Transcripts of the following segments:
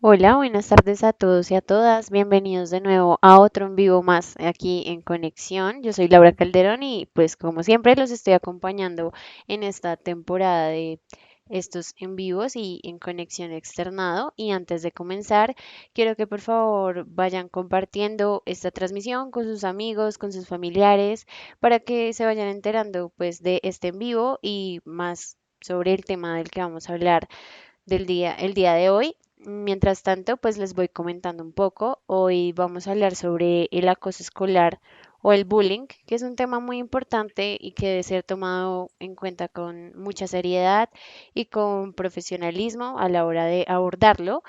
Hola, buenas tardes a todos y a todas. Bienvenidos de nuevo a otro en vivo más aquí en Conexión. Yo soy Laura Calderón y pues como siempre los estoy acompañando en esta temporada de estos en vivos y en Conexión Externado. Y antes de comenzar, quiero que por favor vayan compartiendo esta transmisión con sus amigos, con sus familiares, para que se vayan enterando pues de este en vivo y más sobre el tema del que vamos a hablar el día de hoy. Mientras tanto, pues les voy comentando un poco. Hoy vamos a hablar sobre el acoso escolar o el bullying, que es un tema muy importante y que debe ser tomado en cuenta con mucha seriedad y con profesionalismo a la hora de abordarlo.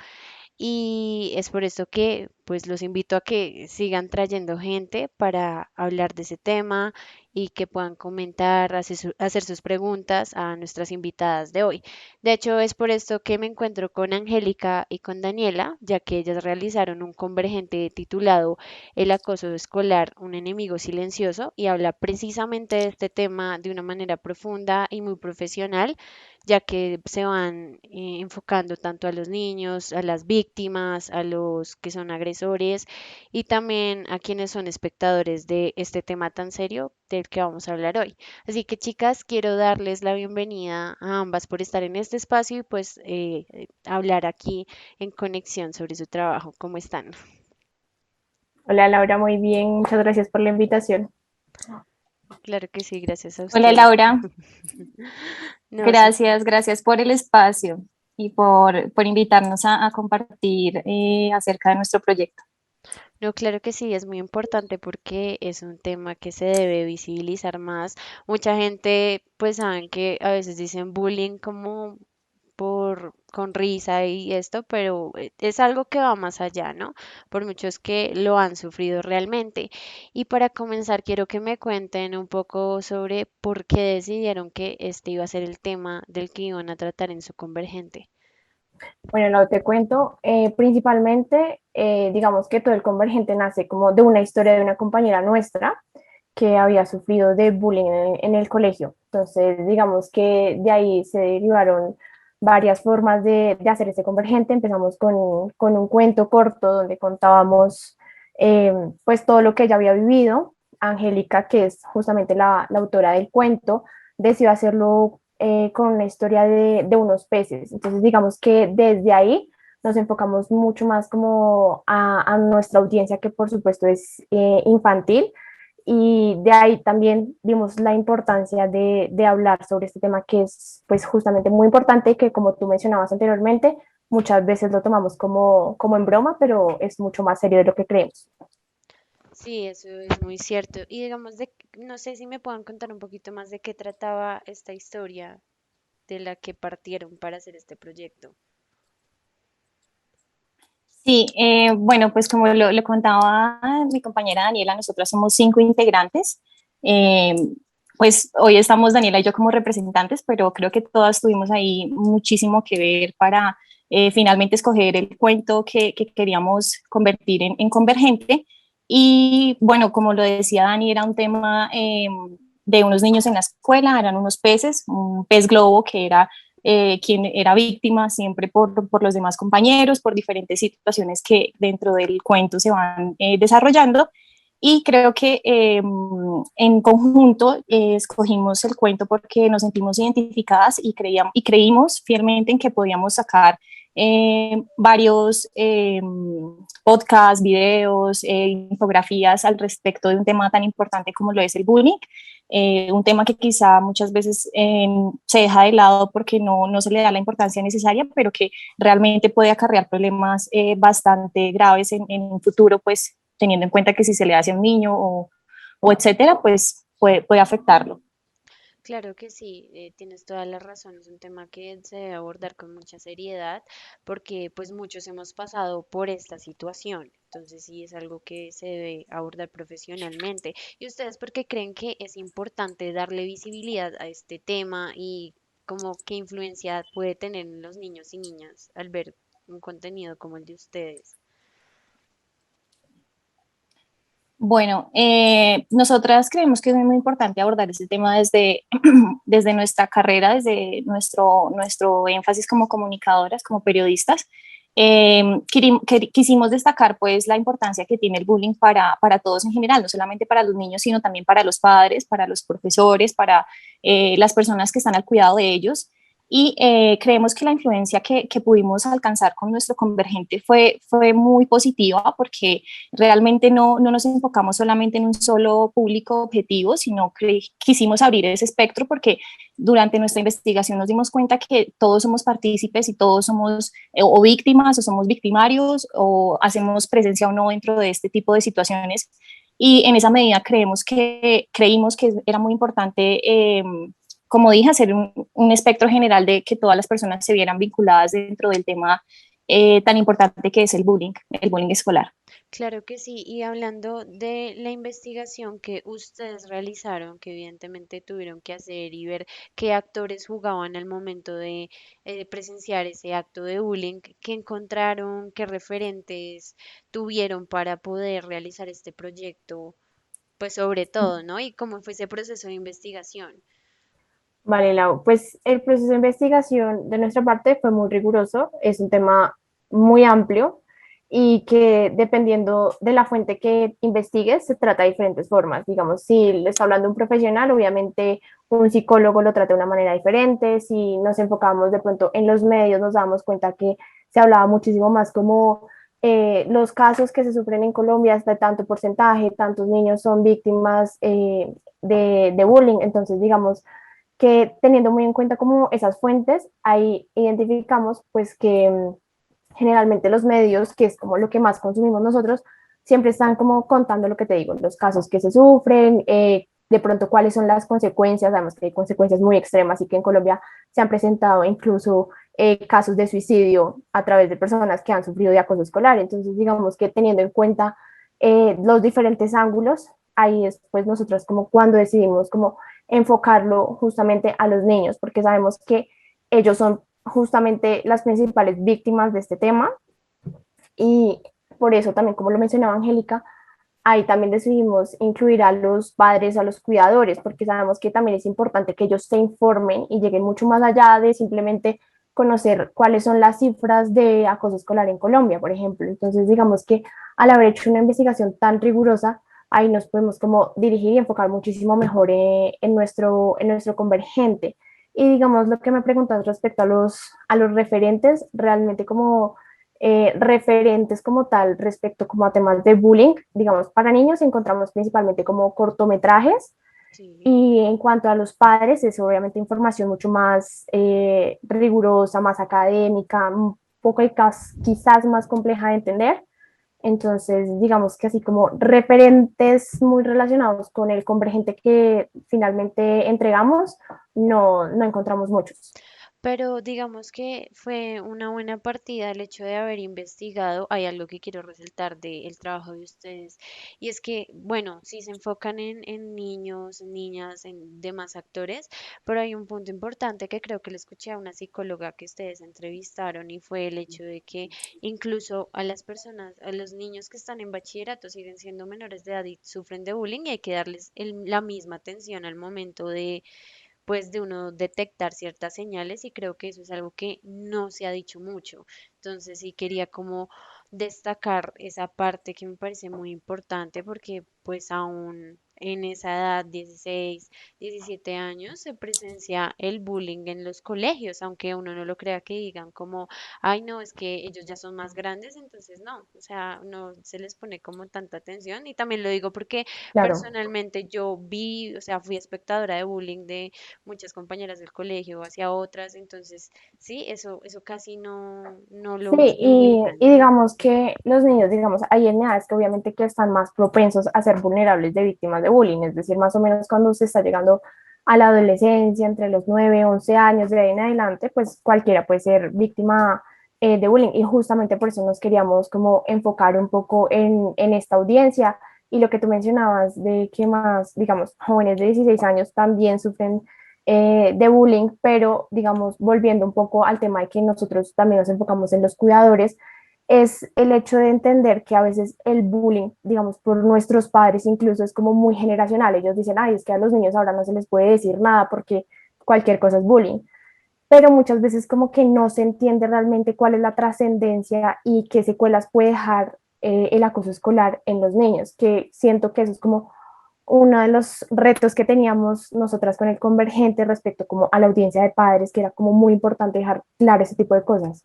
Y es por esto que pues los invito a que sigan trayendo gente para hablar de ese tema y que puedan comentar, hacer sus preguntas a nuestras invitadas de hoy. De hecho, es por esto que me encuentro con Angélica y con Daniela, ya que ellas realizaron un convergente titulado El acoso escolar, un enemigo silencioso, y habla precisamente de este tema de una manera profunda y muy profesional, ya que se van enfocando tanto a los niños, a las víctimas, a los que son agresores y también a quienes son espectadores de este tema tan serio del que vamos a hablar hoy. Así que chicas, quiero darles la bienvenida a ambas por estar en este espacio y pues hablar aquí en conexión sobre su trabajo. ¿Cómo están? Hola Laura, muy bien, muchas gracias por la invitación. Claro que sí, gracias a Hola ustedes. Laura, No, sí. gracias por el espacio y por invitarnos a compartir acerca de nuestro proyecto. No, claro que sí, es muy importante porque es un tema que se debe visibilizar más. Mucha gente, pues saben que a veces dicen bullying como por con risa y esto, pero es algo que va más allá, ¿no? Por muchos que lo han sufrido realmente. Y para comenzar, quiero que me cuenten un poco sobre por qué decidieron que este iba a ser el tema del que iban a tratar en su convergente. Bueno, Lau, te cuento, principalmente, digamos que todo el convergente nace como de una historia de una compañera nuestra que había sufrido de bullying en el colegio. Entonces, digamos que de ahí se derivaron varias formas de hacer este convergente. Empezamos con un cuento corto donde contábamos eh, pues todo lo que ella había vivido. Angélica, que es justamente la autora del cuento, decidió hacerlo con una historia de unos peces. Entonces, digamos que desde ahí nos enfocamos mucho más como a nuestra audiencia, que por supuesto es infantil, y de ahí también vimos la importancia de hablar sobre este tema que es pues justamente muy importante y que como tú mencionabas anteriormente, muchas veces lo tomamos como en broma, pero es mucho más serio de lo que creemos. Sí, eso es muy cierto. Y digamos, no sé si me puedan contar un poquito más de qué trataba esta historia de la que partieron para hacer este proyecto. Sí, bueno, pues como lo contaba mi compañera Daniela, nosotras somos 5 integrantes. Eh, pues hoy estamos Daniela y yo como representantes, pero creo que todas tuvimos ahí muchísimo que ver para finalmente escoger el cuento que queríamos convertir en convergente. Y bueno, como lo decía Dani, era un tema de unos niños en la escuela, eran unos peces, un pez globo que era quien era víctima siempre por los demás compañeros, por diferentes situaciones que dentro del cuento se van desarrollando. Y creo que en conjunto escogimos el cuento porque nos sentimos identificadas y creímos fielmente en que podíamos sacar varios podcasts, videos, infografías al respecto de un tema tan importante como lo es el bullying, un tema que quizá muchas veces se deja de lado porque no se le da la importancia necesaria, pero que realmente puede acarrear problemas bastante graves en un futuro, pues teniendo en cuenta que si se le hace a un niño o etcétera, pues puede afectarlo. Claro que sí, tienes toda la razón, es un tema que se debe abordar con mucha seriedad porque pues muchos hemos pasado por esta situación, entonces sí es algo que se debe abordar profesionalmente. ¿Y ustedes por qué creen que es importante darle visibilidad a este tema y como qué influencia puede tener en los niños y niñas al ver un contenido como el de ustedes? Bueno, nosotras creemos que es muy importante abordar ese tema desde nuestra carrera, desde nuestro énfasis como comunicadoras, como periodistas, Quisimos destacar pues la importancia que tiene el bullying para todos en general, no solamente para los niños, sino también para los padres, para los profesores, para las personas que están al cuidado de ellos. Y creemos que la influencia que pudimos alcanzar con nuestro convergente fue muy positiva porque realmente no nos enfocamos solamente en un solo público objetivo, sino que quisimos abrir ese espectro porque durante nuestra investigación nos dimos cuenta que todos somos partícipes y todos somos o víctimas o somos victimarios o hacemos presencia o no dentro de este tipo de situaciones. Y en esa medida creímos que era muy importante, como dije, hacer un espectro general de que todas las personas se vieran vinculadas dentro del tema tan importante que es el bullying escolar. Claro que sí, y hablando de la investigación que ustedes realizaron, que evidentemente tuvieron que hacer y ver qué actores jugaban al momento de presenciar ese acto de bullying, qué encontraron, qué referentes tuvieron para poder realizar este proyecto, pues sobre todo, ¿no? Y cómo fue ese proceso de investigación. Vale, Lau, pues el proceso de investigación de nuestra parte fue muy riguroso, es un tema muy amplio y que dependiendo de la fuente que investigues se trata de diferentes formas. Digamos, si le está hablando un profesional, obviamente un psicólogo lo trata de una manera diferente. Si nos enfocamos de pronto en los medios, nos damos cuenta que se hablaba muchísimo más como los casos que se sufren en Colombia, hasta tanto porcentaje, tantos niños son víctimas de bullying. Entonces, digamos, que teniendo muy en cuenta como esas fuentes, ahí identificamos pues que generalmente los medios, que es como lo que más consumimos nosotros, siempre están como contando lo que te digo, los casos que se sufren, de pronto cuáles son las consecuencias, sabemos que hay consecuencias muy extremas y que en Colombia se han presentado incluso casos de suicidio a través de personas que han sufrido de acoso escolar. Entonces, digamos que teniendo en cuenta los diferentes ángulos, ahí es pues nosotros como cuando decidimos como enfocarlo justamente a los niños, porque sabemos que ellos son justamente las principales víctimas de este tema y por eso también, como lo mencionaba Angélica, ahí también decidimos incluir a los padres, a los cuidadores, porque sabemos que también es importante que ellos se informen y lleguen mucho más allá de simplemente conocer cuáles son las cifras de acoso escolar en Colombia, por ejemplo. Entonces, digamos que al haber hecho una investigación tan rigurosa, ahí nos podemos como dirigir y enfocar muchísimo mejor en nuestro convergente. Y digamos, lo que me preguntas respecto a los referentes, realmente como referentes como tal respecto como a temas de bullying, digamos, para niños encontramos principalmente como cortometrajes Sí. y en cuanto a los padres es obviamente información mucho más rigurosa, más académica, un poco quizás más compleja de entender. Entonces, digamos que así como referentes muy relacionados con el convergente que finalmente entregamos, no encontramos muchos. Pero digamos que fue una buena partida el hecho de haber investigado. Hay algo que quiero resaltar del trabajo de ustedes. Y es que, bueno, sí se enfocan en niños, en niñas, en demás actores, pero hay un punto importante que creo que le escuché a una psicóloga que ustedes entrevistaron y fue el hecho de que incluso a las personas, a los niños que están en bachillerato siguen siendo menores de edad y sufren de bullying y hay que darles la misma atención al momento de pues de uno detectar ciertas señales y creo que eso es algo que no se ha dicho mucho. Entonces sí quería como destacar esa parte que me parece muy importante porque pues aún en esa edad, 16 17 años, se presencia el bullying en los colegios, aunque uno no lo crea que digan como, ay no, es que ellos ya son más grandes, entonces no, o sea, no se les pone como tanta atención y también lo digo porque Claro. personalmente yo vi, o sea, fui espectadora de bullying de muchas compañeras del colegio hacia otras, entonces sí, eso casi no lo Sí, visibilizan. y digamos que los niños, digamos, hay en edades que obviamente que están más propensos a ser vulnerables de víctimas de bullying, es decir, más o menos cuando se está llegando a la adolescencia, entre los 9 11 años, de ahí en adelante, pues cualquiera puede ser víctima de bullying y justamente por eso nos queríamos como enfocar un poco en esta audiencia y lo que tú mencionabas de que más, digamos, jóvenes de 16 años también sufren de bullying, pero digamos, volviendo un poco al tema de que nosotros también nos enfocamos en los cuidadores, es el hecho de entender que a veces el bullying, digamos, por nuestros padres incluso es como muy generacional. Ellos dicen, ay, es que a los niños ahora no se les puede decir nada porque cualquier cosa es bullying, pero muchas veces como que no se entiende realmente cuál es la trascendencia y qué secuelas puede dejar el acoso escolar en los niños, que siento que eso es como uno de los retos que teníamos nosotras con el Convergente respecto como a la audiencia de padres, que era como muy importante dejar claro ese tipo de cosas.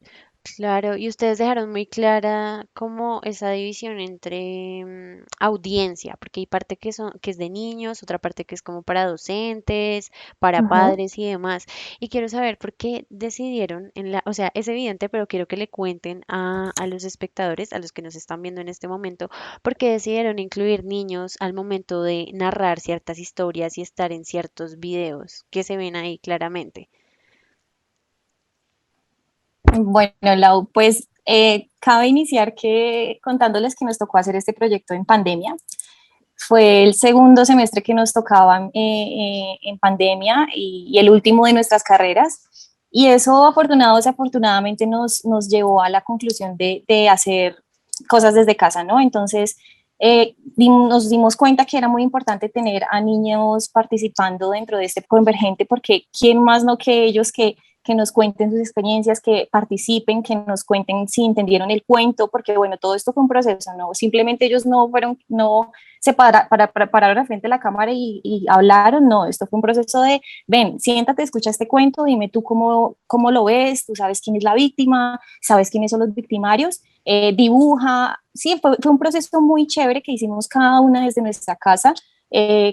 Claro, y ustedes dejaron muy clara como esa división entre audiencia, porque hay parte que es de niños, otra parte que es como para docentes, para Ajá. padres y demás. Y quiero saber por qué decidieron o sea, es evidente, pero quiero que le cuenten a los espectadores, a los que nos están viendo en este momento, por qué decidieron incluir niños al momento de narrar ciertas historias y estar en ciertos videos que se ven ahí claramente. Bueno, Lau, pues cabe iniciar que contándoles que nos tocó hacer este proyecto en pandemia. Fue el segundo semestre que nos tocaba en pandemia y el último de nuestras carreras. Y eso desafortunadamente nos llevó a la conclusión de hacer cosas desde casa, ¿no? Entonces, nos dimos cuenta que era muy importante tener a niños participando dentro de este convergente, porque ¿quién más no que ellos que nos cuenten sus experiencias, que participen, que nos cuenten si entendieron el cuento, porque bueno, todo esto fue un proceso, ¿no? Simplemente ellos no pararon al frente de la cámara y hablaron, no, esto fue un proceso de, ven, siéntate, escucha este cuento, dime tú cómo lo ves, tú sabes quién es la víctima, sabes quiénes son los victimarios, dibuja, sí, fue un proceso muy chévere que hicimos cada una desde nuestra casa,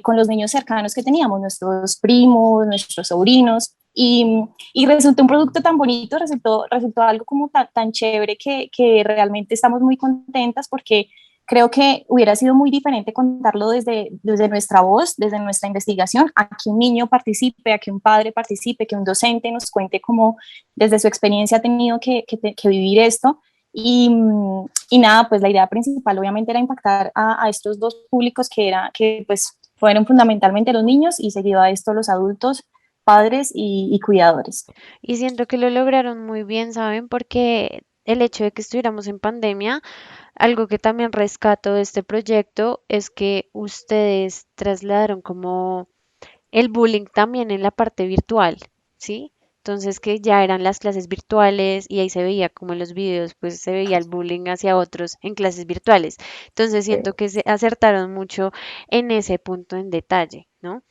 con los niños cercanos que teníamos, nuestros primos, nuestros sobrinos, y resultó un producto tan bonito, resultó algo como tan chévere que realmente estamos muy contentas porque creo que hubiera sido muy diferente contarlo desde nuestra voz, desde nuestra investigación, a que un niño participe, a que un padre participe, que un docente nos cuente cómo desde su experiencia ha tenido que vivir esto. Y nada, pues la idea principal obviamente era impactar a estos dos públicos que pues fueron fundamentalmente los niños y seguido a esto los adultos, padres y cuidadores. Y siento que lo lograron muy bien, ¿saben? Porque el hecho de que estuviéramos en pandemia, algo que también rescato de este proyecto es que ustedes trasladaron como el bullying también en la parte virtual, ¿sí? Entonces que ya eran las clases virtuales y ahí se veía como en los videos, pues se veía el bullying hacia otros en clases virtuales. Entonces siento que se acertaron mucho en ese punto en detalle, ¿no?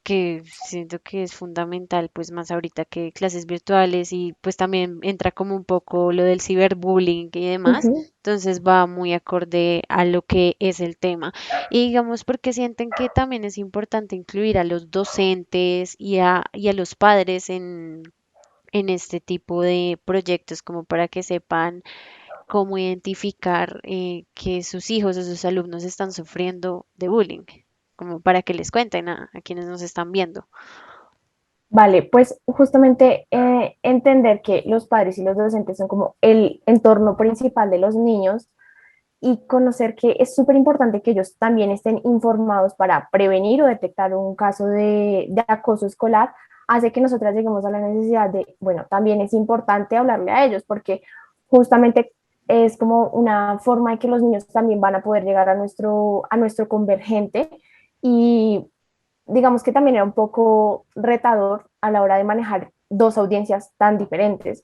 Que siento que es fundamental, pues más ahorita que clases virtuales y pues también entra como un poco lo del ciberbullying y demás, Ujú. entonces va muy acorde a lo que es el tema. Y digamos porque sienten que también es importante incluir a los docentes y a los padres en este tipo de proyectos como para que sepan cómo identificar que sus hijos o sus alumnos están sufriendo de bullying, como para que les cuenten a quienes nos están viendo. Vale, pues justamente entender que los padres y los docentes son como el entorno principal de los niños y conocer que es súper importante que ellos también estén informados para prevenir o detectar un caso de acoso escolar, hace que nosotras lleguemos a la necesidad de, bueno, también es importante hablarle a ellos porque justamente es como una forma de que los niños también van a poder llegar a nuestro convergente y digamos que también era un poco retador a la hora de manejar dos audiencias tan diferentes,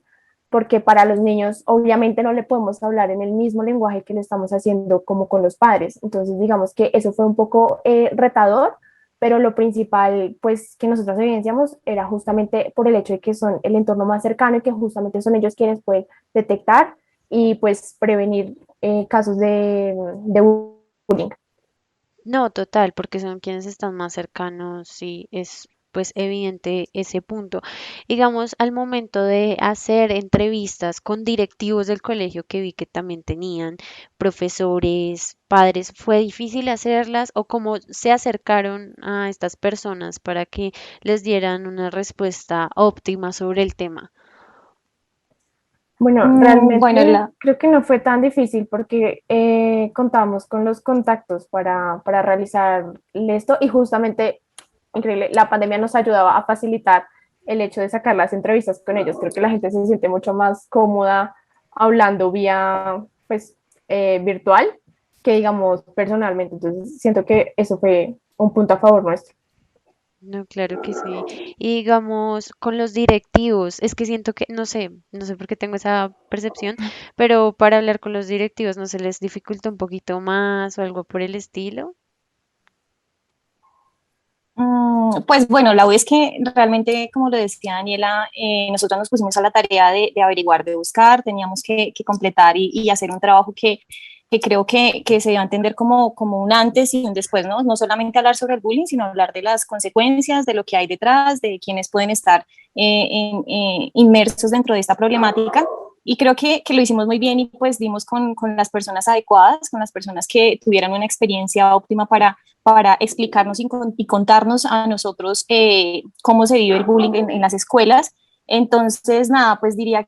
porque para los niños obviamente no le podemos hablar en el mismo lenguaje que le estamos haciendo como con los padres. Entonces, digamos que eso fue un poco retador, pero lo principal, pues, que nosotros evidenciamos era justamente por el hecho de que son el entorno más cercano y que justamente son ellos quienes pueden detectar y, pues, prevenir casos de bullying. No, total, porque son quienes están más cercanos y es pues evidente ese punto. Digamos, al momento de hacer entrevistas con directivos del colegio que vi que también tenían profesores, padres, ¿fue difícil hacerlas o cómo se acercaron a estas personas para que les dieran una respuesta óptima sobre el tema? Bueno, Bueno, realmente creo que no fue tan difícil porque contamos con los contactos para realizar esto y justamente, increíble, la pandemia nos ayudaba a facilitar el hecho de sacar las entrevistas con ellos. Creo que la gente se siente mucho más cómoda hablando vía, pues, virtual que digamos personalmente. Entonces, siento que eso fue un punto a favor nuestro. No, claro que sí. Y digamos, con los directivos, es que siento que, no sé por qué tengo esa percepción, pero para hablar con los directivos no se les dificulta un poquito más o algo por el estilo. Pues bueno, la U es que realmente, como lo decía Daniela, nosotros nos pusimos a la tarea de averiguar, de buscar, teníamos que completar y hacer un trabajo que creo que se dio a entender como un antes y un después, ¿no? No solamente hablar sobre el bullying, sino hablar de las consecuencias, de lo que hay detrás, de quienes pueden estar inmersos dentro de esta problemática. Y creo que lo hicimos muy bien y pues dimos con las personas adecuadas, con las personas que tuvieran una experiencia óptima para explicarnos y contarnos a nosotros cómo se vive el bullying en las escuelas. Entonces, nada, pues diría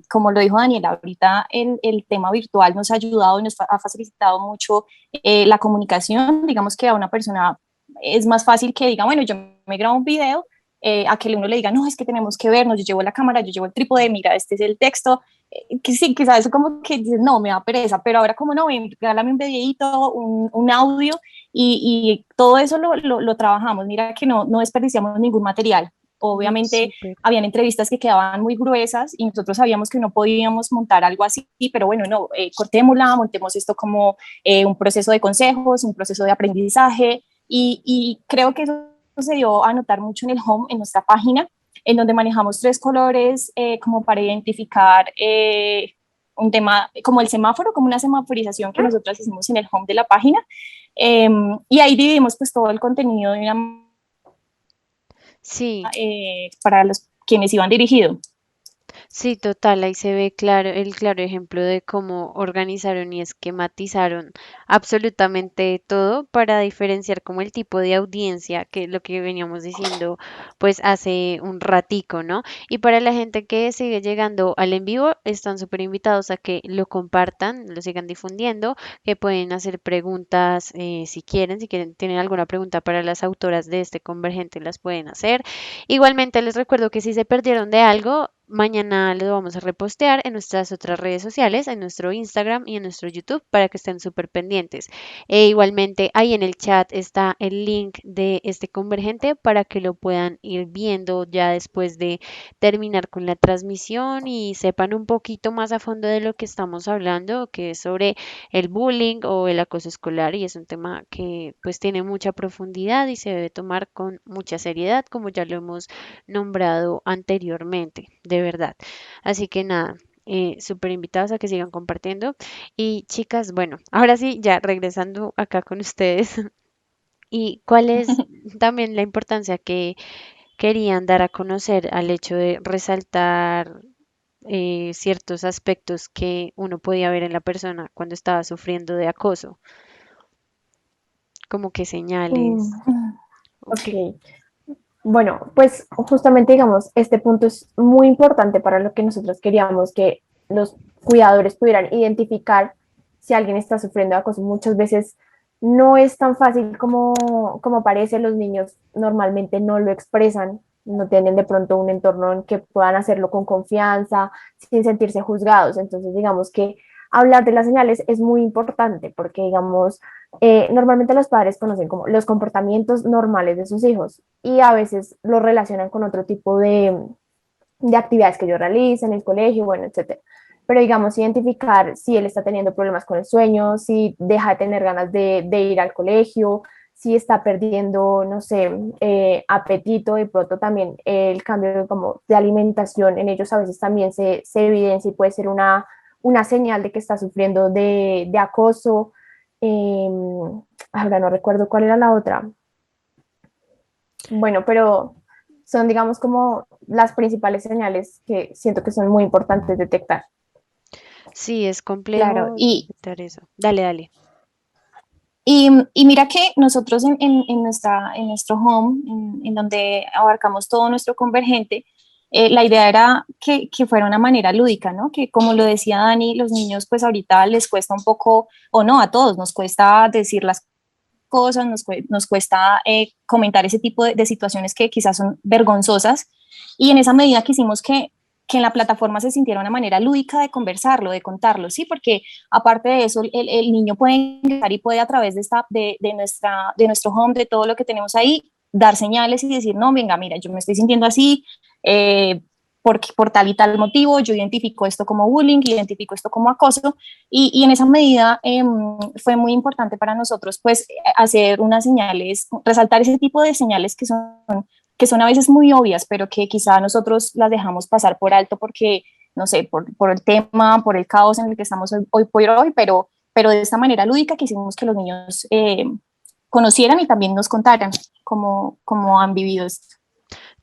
como lo dijo Daniela, ahorita el tema virtual nos ha ayudado y nos ha facilitado mucho la comunicación. Digamos que a una persona es más fácil que diga, bueno, yo me grabo un video, a que uno le diga, no, es que tenemos que vernos, yo llevo la cámara, yo llevo el trípode, mira, este es el texto, que sí, quizás eso como que dices, no, me da pereza, pero ahora como no, ven, regálame un videito, un audio, y todo eso lo trabajamos. Mira que no desperdiciamos ningún material. No, Obviamente súper. habían entrevistas que quedaban muy gruesas y nosotros sabíamos que no podíamos montar algo así, pero bueno, no, cortémosla, montemos esto como un proceso de consejos, un proceso de aprendizaje y creo que eso se dio a notar mucho en el home, en nuestra página, en donde manejamos tres colores como para identificar un tema como el semáforo, como una semaforización que nosotros hicimos en el home de la página. Y ahí dividimos pues todo el contenido de una, Sí. para los quienes iban dirigido. Sí, total, ahí se ve claro el claro ejemplo de cómo organizaron y esquematizaron absolutamente todo para diferenciar como el tipo de audiencia que lo que veníamos diciendo pues hace un ratico, ¿no? Y para la gente que sigue llegando al en vivo, están súper invitados a que lo compartan, lo sigan difundiendo, que pueden hacer preguntas si quieren, tienen alguna pregunta para las autoras de este Convergente, las pueden hacer. Igualmente les recuerdo que si se perdieron de algo, mañana lo vamos a repostear en nuestras otras redes sociales, en nuestro Instagram y en nuestro YouTube para que estén súper pendientes. E igualmente ahí en el chat está el link de este Convergente para que lo puedan ir viendo ya después de terminar con la transmisión y sepan un poquito más a fondo de lo que estamos hablando, que es sobre el bullying o el acoso escolar y es un tema que pues tiene mucha profundidad y se debe tomar con mucha seriedad, como ya lo hemos nombrado anteriormente, de verdad. Así que nada. Súper invitados a que sigan compartiendo. Y chicas, bueno, ahora sí, ya regresando acá con ustedes. ¿Y cuál es también la importancia que querían dar a conocer al hecho de resaltar ciertos aspectos que uno podía ver en la persona cuando estaba sufriendo de acoso? Como que señales. Ok. Ok, bueno, pues justamente digamos, este punto es muy importante para lo que nosotros queríamos que los cuidadores pudieran identificar si alguien está sufriendo de acoso. Muchas veces no es tan fácil como parece, los niños normalmente no lo expresan, no tienen de pronto un entorno en que puedan hacerlo con confianza, sin sentirse juzgados. Entonces, digamos que hablar de las señales es muy importante porque, digamos, normalmente los padres conocen como los comportamientos normales de sus hijos y a veces lo relacionan con otro tipo de actividades que ellos realizan en el colegio, bueno, etcétera. Pero digamos, identificar si él está teniendo problemas con el sueño, si deja de tener ganas de ir al colegio, si está perdiendo, no sé, apetito, y pronto también el cambio como de alimentación en ellos a veces también se evidencia y puede ser una señal de que está sufriendo de acoso. Eh, Ahora no recuerdo cuál era la otra. Bueno, pero son, digamos, como las principales señales que siento que son muy importantes detectar. Sí, es Claro, complejo detectar eso. Dale, dale. y mira que nosotros en nuestro home, en donde abarcamos todo nuestro convergente, la idea era que fuera una manera lúdica, ¿no? Que como lo decía Dani, los niños pues ahorita les cuesta un poco, o no, a todos nos cuesta decir las cosas, nos cuesta comentar ese tipo de situaciones que quizás son vergonzosas. Y en esa medida quisimos que en la plataforma se sintiera una manera lúdica de conversarlo, de contarlo, ¿sí? Porque aparte de eso, el niño puede ingresar y puede a través de nuestro home, de todo lo que tenemos ahí, dar señales y decir, no, venga, mira, yo me estoy sintiendo así, eh, por tal y tal motivo, yo identifico esto como bullying, identifico esto como acoso, y en esa medida fue muy importante para nosotros, pues, hacer unas señales, resaltar ese tipo de señales que son a veces muy obvias, pero que quizá nosotros las dejamos pasar por alto porque, no sé, por el tema, por el caos en el que estamos hoy por hoy, pero de esta manera lúdica quisimos que los niños conocieran y también nos contaran cómo han vivido esto.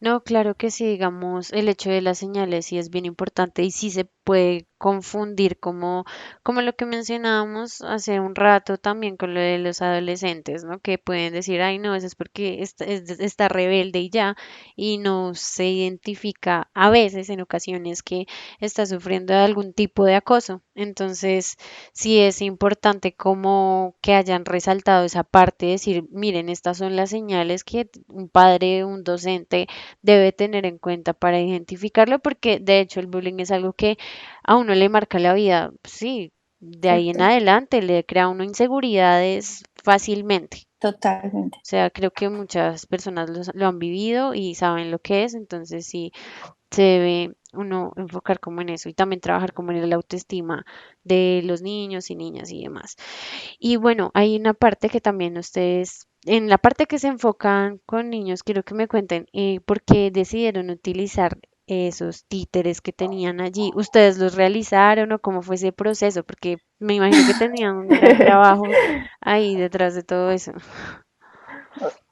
No, claro que sí, digamos, el hecho de las señales sí es bien importante y sí se puede confundir como lo que mencionábamos hace un rato también con lo de los adolescentes, ¿no? Que pueden decir, ay, no, eso es porque está rebelde y ya, y no se identifica a veces, en ocasiones, que está sufriendo de algún tipo de acoso. Entonces, sí es importante como que hayan resaltado esa parte, decir, miren, estas son las señales que un padre, un docente, debe tener en cuenta para identificarlo, porque de hecho el bullying es algo que a uno le marca la vida, sí, de ahí en Exacto. adelante le crea a uno inseguridades fácilmente. Totalmente. O sea, creo que muchas personas lo han vivido y saben lo que es, entonces sí se debe uno enfocar como en eso y también trabajar como en la autoestima de los niños y niñas y demás. Y bueno, hay una parte que también ustedes, en la parte que se enfocan con niños, quiero que me cuenten por qué decidieron utilizar esos títeres que tenían allí. ¿Ustedes los realizaron o cómo fue ese proceso? Porque me imagino que tenían un gran trabajo ahí detrás de todo eso.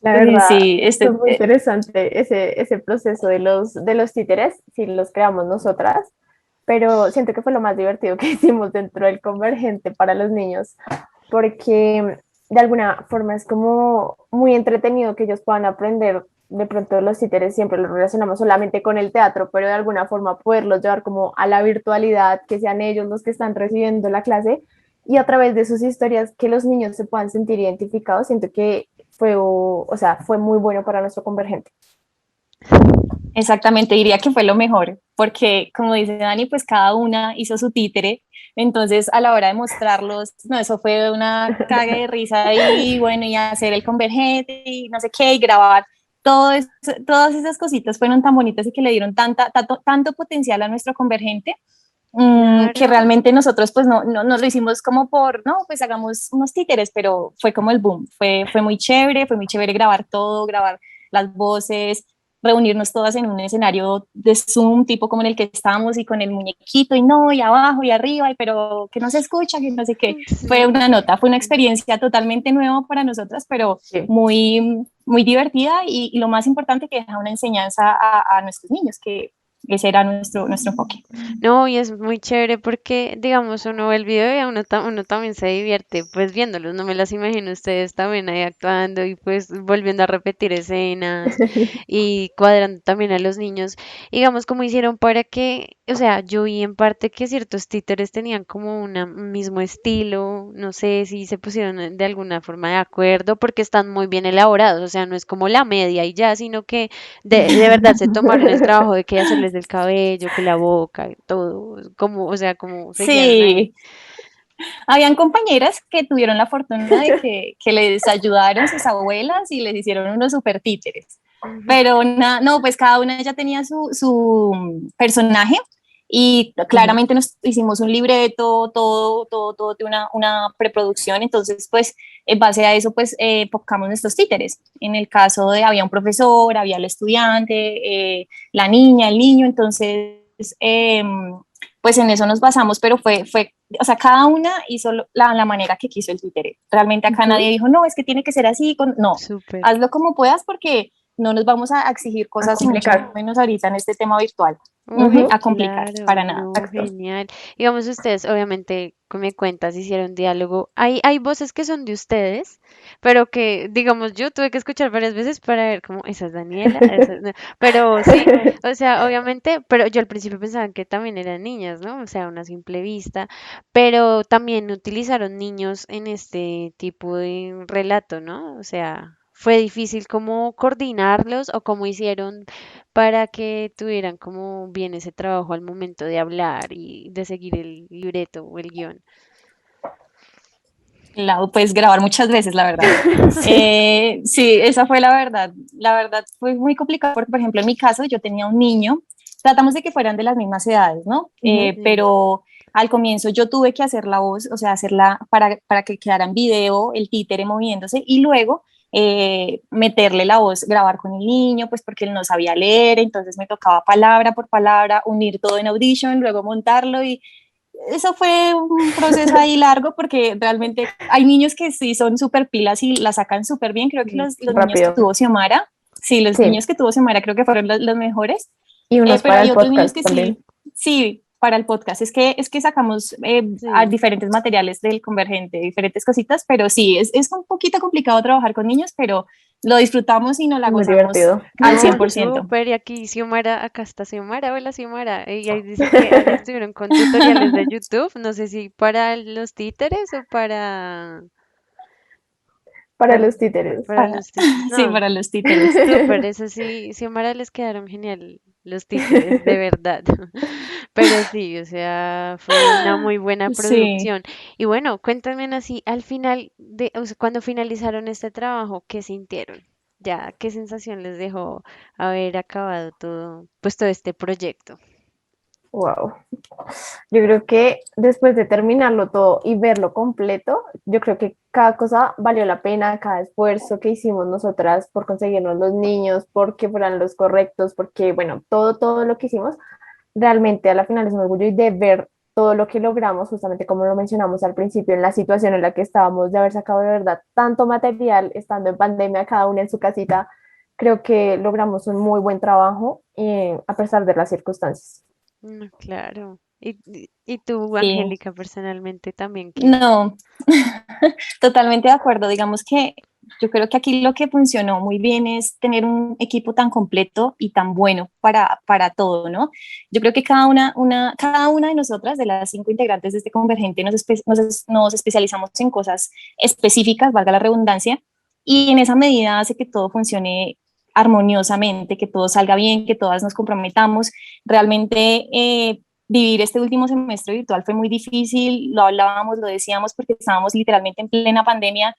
La verdad, Sí, fue muy interesante ese proceso de los títeres, si los creamos nosotras, pero siento que fue lo más divertido que hicimos dentro del Convergente para los niños, porque de alguna forma es como muy entretenido que ellos puedan aprender. De pronto los títeres siempre los relacionamos solamente con el teatro, pero de alguna forma poderlos llevar como a la virtualidad, que sean ellos los que están recibiendo la clase y a través de sus historias que los niños se puedan sentir identificados, siento que fue, o sea, fue muy bueno para nuestro Convergente. exactamente, diría que fue lo mejor, porque como dice Dani, pues cada una hizo su títere, entonces a la hora de mostrarlos, no, eso fue una caga de risa y bueno, y hacer el convergente y no sé qué, y grabar, todas esas cositas fueron tan bonitas y que le dieron tanto potencial a nuestro convergente, que Claro. realmente nosotros pues no lo hicimos como no, pues hagamos unos títeres, pero fue como el boom, fue muy chévere grabar todo, grabar las voces, reunirnos todas en un escenario de Zoom, tipo como en el que estábamos y con el muñequito y no, y abajo y arriba, pero que no se escucha, que no sé qué. Fue Sí. una nota, fue una experiencia totalmente nueva para nosotras, pero Sí. muy divertida y lo más importante que deja una enseñanza a nuestros niños, que ese era nuestro enfoque. No, y es muy chévere porque, digamos, uno ve el video y a uno, uno también se divierte, pues viéndolos, no me las imagino ustedes también ahí actuando y pues volviendo a repetir escenas y cuadrando también a los niños. Digamos, cómo hicieron para que, o sea, yo vi en parte que ciertos títeres tenían como un mismo estilo, no sé si se pusieron de alguna forma de acuerdo porque están muy bien elaborados, o sea, no es como la media y ya, sino que de verdad se tomaron el trabajo de que hacerles el cabello, que la boca, todo, como, o sea, como se guiaron ahí. Sí, habían compañeras que tuvieron la fortuna de que les ayudaron sus abuelas y les hicieron unos super títeres. Ujú. Pero no, pues cada una ya tenía su personaje y Ujú. claramente nos hicimos un libreto, todo de una preproducción. Entonces, pues en base a eso, pues enfocamos nuestros títeres. En el caso de había un profesor, había el estudiante, la niña, el niño. Entonces, pues en eso nos basamos, pero o sea, cada una hizo la manera que quiso el títere. Realmente acá nadie Ujú. dijo, no, es que tiene que ser así, no, Súper. hazlo como puedas porque no nos vamos a exigir A cosas y mucho complicar. menos ahorita en este tema virtual. Uy, A complicar, claro, para nada. no, Exacto. genial. Digamos, ustedes, obviamente, me cuentas, hicieron diálogo. Hay voces que son de ustedes, pero que, digamos, yo tuve que escuchar varias veces para ver cómo, esa es Daniela, esa no. Pero sí, o sea, obviamente, pero yo al principio pensaba que también eran niñas, ¿no? O sea, una simple vista, pero también utilizaron niños en este tipo de relato, ¿no? O sea, fue difícil cómo coordinarlos o cómo hicieron para que tuvieran como bien ese trabajo al momento de hablar y de seguir el libreto o el guión. Pues grabar muchas veces, la verdad. Sí. Sí, esa fue la verdad. La verdad fue muy complicado porque, por ejemplo, en mi caso yo tenía un niño, tratamos de que fueran de las mismas edades, ¿no? Ujú. Sí. Pero al comienzo yo tuve que hacer la voz, o sea, hacerla para que quedara en video, el títere moviéndose, y luego meterle la voz, grabar con el niño, pues porque él no sabía leer, entonces me tocaba palabra por palabra, unir todo en Audition, luego montarlo y eso fue un proceso ahí largo porque realmente hay niños que sí son súper pilas y la sacan súper bien. Creo que los niños que Rápido. tuvo Xiomara, sí, los Sí. niños que tuvo Xiomara creo que fueron los mejores, Y unos pero para hay el otros niños podcast que también. sí, para el podcast. Es que sacamos a Sí. diferentes materiales del Convergente, diferentes cositas, pero sí, es un poquito complicado trabajar con niños, pero lo disfrutamos y nos la Muy gozamos divertido. al No, 100%. súper. Y aquí Xiomara, acá está Xiomara. Hola Xiomara. Y ahí dice que ayer estuvieron con tutoriales de YouTube. No sé si para los títeres o Para para, los títeres. para los títeres. Sí, No, para los títeres. súper. Eso sí, Xiomara les quedaron genial los títeres, de verdad. Pero sí, o sea, fue una muy buena Sí. producción. Y bueno, cuéntame así, al final o sea, cuando finalizaron este trabajo, ¿qué sintieron? Ya, ¿qué sensación les dejó haber acabado todo, pues todo este proyecto? Wow. Yo creo que después de terminarlo todo y verlo completo, yo creo que cada cosa valió la pena, cada esfuerzo que hicimos nosotras por conseguirnos los niños, porque fueran los correctos, porque bueno, todo lo que hicimos realmente a la final es un orgullo y de ver todo lo que logramos, justamente como lo mencionamos al principio, en la situación en la que estábamos, de haber sacado de verdad tanto material, estando en pandemia, cada una en su casita, creo que logramos un muy buen trabajo a pesar de las circunstancias. No, claro. Y tú, Sí, Angélica, personalmente también, ¿qué? no, totalmente de acuerdo. Digamos que yo creo que aquí lo que funcionó muy bien es tener un equipo tan completo y tan bueno para todo, ¿no? Yo creo que cada una de nosotras, de las 5 integrantes de este Convergente, nos especializamos en cosas específicas, valga la redundancia, y en esa medida hace que todo funcione armoniosamente, que todo salga bien, que todas nos comprometamos. Realmente vivir este último semestre virtual fue muy difícil, lo hablábamos, lo decíamos porque estábamos literalmente en plena pandemia.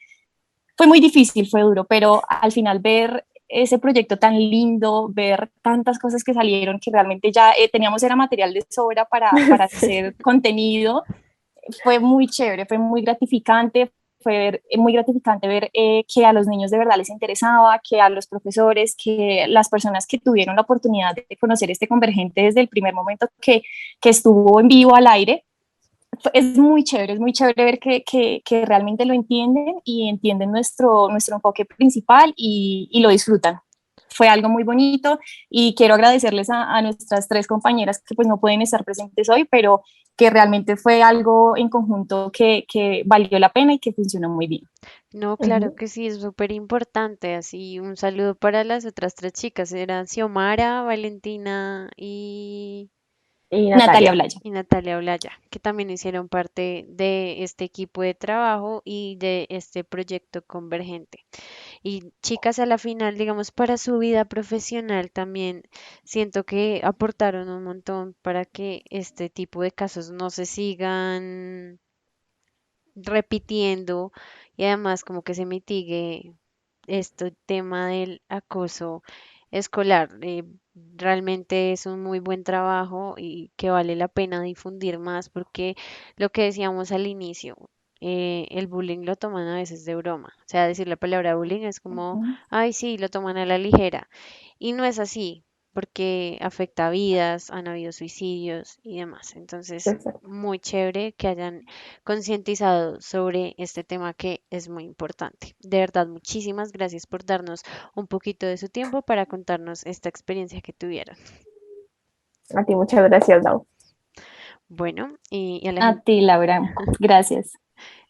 Fue muy difícil, fue duro, pero al final ver ese proyecto tan lindo, ver tantas cosas que salieron que realmente ya teníamos era material de sobra para Sí, hacer contenido, fue muy chévere, fue muy gratificante. Muy gratificante ver que a los niños de verdad les interesaba, que a los profesores, que las personas que tuvieron la oportunidad de conocer este Convergente desde el primer momento que estuvo en vivo al aire, es muy chévere ver que realmente lo entienden y entienden nuestro enfoque principal y lo disfrutan. Fue algo muy bonito y quiero agradecerles a nuestras 3 compañeras que pues no pueden estar presentes hoy, pero que realmente fue algo en conjunto que valió la pena y que funcionó muy bien. No, claro ujú. que sí, es súper importante. Así, un saludo para las otras tres chicas. Eran Xiomara, Valentina Y Natalia Natalia. Blaya. y Natalia Olaya, que también hicieron parte de este equipo de trabajo y de este proyecto convergente. Y chicas, a la final, digamos, para su vida profesional también siento que aportaron un montón para que este tipo de casos no se sigan repitiendo y además como que se mitigue este tema del acoso escolar. Realmente es un muy buen trabajo y que vale la pena difundir más porque lo que decíamos al inicio, el bullying lo toman a veces de broma. O sea, decir la palabra bullying es como, ay, sí, lo toman a la ligera. Y no es así, porque afecta vidas, han habido suicidios y demás. Entonces, Exacto. muy chévere que hayan concientizado sobre este tema que es muy importante. De verdad, muchísimas gracias por darnos un poquito de su tiempo para contarnos esta experiencia que tuvieron. A ti muchas gracias, Lau. Bueno, y a la A gente, ti, Laura. Gracias.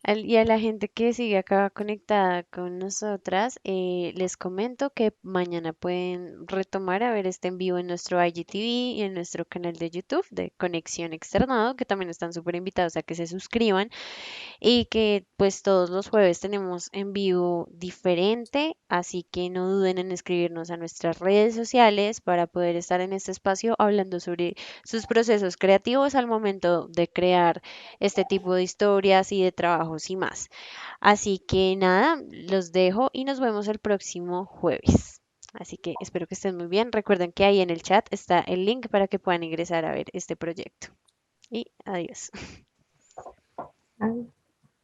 y a la gente que sigue acá conectada con nosotras, les comento que mañana pueden retomar a ver este en vivo en nuestro IGTV y en nuestro canal de YouTube de Conexión Externado, que también están súper invitados a que se suscriban y que pues todos los jueves tenemos en vivo diferente así que no duden en escribirnos a nuestras redes sociales para poder estar en este espacio hablando sobre sus procesos creativos al momento de crear este tipo de historias y de trabajos y más. Así que nada, los dejo y nos vemos el próximo jueves. Así que espero que estén muy bien. Recuerden que ahí en el chat está el link para que puedan ingresar a ver este proyecto. Y adiós. Ah,